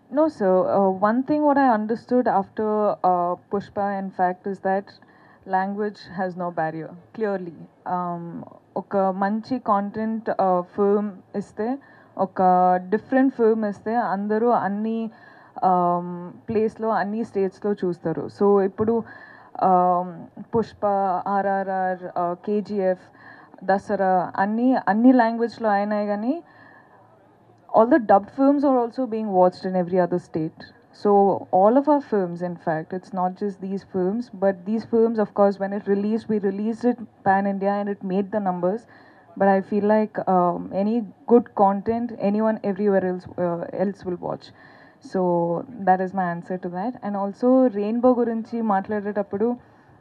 No, sir. One thing what I understood after Pushpa, in fact, is that language has no barrier. Clearly, ఒక మంచి content film ఇస్తే ఒక different film ఇస్తే అందరూ అన్ని ప్లేస్లో అన్ని స్టేట్స్లో చూస్తారు. సో ఇప్పుడు పుష్ప, ఆర్ఆర్ఆర్, కేజీఎఫ్, దసరా అన్ని లాంగ్వేజ్లో అయినాయి కానీ all the dubbed films are also being watched in every other state. So all of our films, in fact, it's not just these films, but these films, of course, when it released, we released it pan India and it made the numbers. But I feel like any good content, anyone everywhere else will watch. So that is my answer to that. And also Rainbow గురించి మాట్లాడేటప్పుడు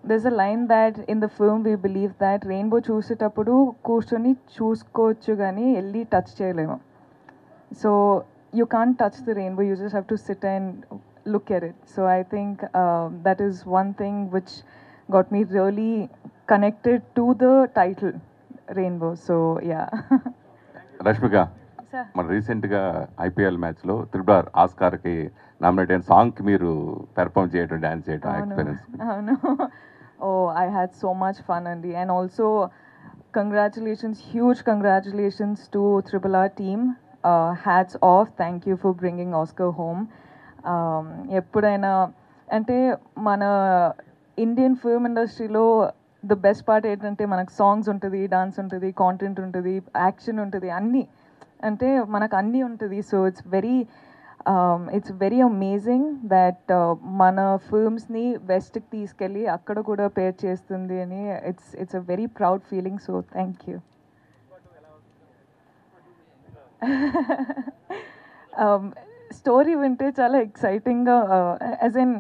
there's a line that in the film we believe that rainbow చూసేటప్పుడు కూర్చొని చూసుకోవచ్చు కానీ వెళ్ళి touch చేయలేము. So you can't touch the rainbow, you just have to sit and look at it. So I think that is one thing which got me really connected to the title, Rainbow. So yeah. Rashmika, Sir. మన రీసెంట్గా IPL మ్యాచ్లో triple ఆస్కార్కి nominate అయిన సాంగ్కి మీరు perform చేయడం, dance చేయడం experience? No. Oh, I had so much fun, Andy. And also, congratulations, huge congratulations to Triple R team. Hats off. Thank you for bringing Oscar home. ఎప్పుడైనా అంటే మన Indian film ఇండస్ట్రీలో the best part ఏంటంటే మనకు songs ఉంటుంది, dance ఉంటుంది, content ఉంటుంది, action ఉంటుంది, అన్నీ అంటే మనకు అన్నీ ఉంటుంది. So it's very amazing that మన ఫిల్మ్స్ని వెస్ట్కి తీసుకెళ్ళి అక్కడ కూడా పేర్ చేస్తుంది అని it's a very proud feeling. So thank you. Story వింటే చాలా ఎక్సైటింగ్గా, యాజ్ ఇన్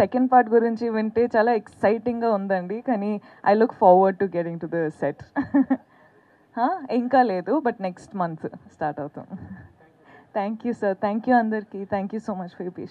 సెకండ్ పార్ట్ గురించి వింటే చాలా ఎక్సైటింగ్గా ఉందండి. కానీ I look forward to getting to the set. ఇంకా లేదు, బట్ నెక్స్ట్ మంత్ స్టార్ట్ అవుతాం. Thank you sir, thank you అందరికీ, thank you so much for your patience.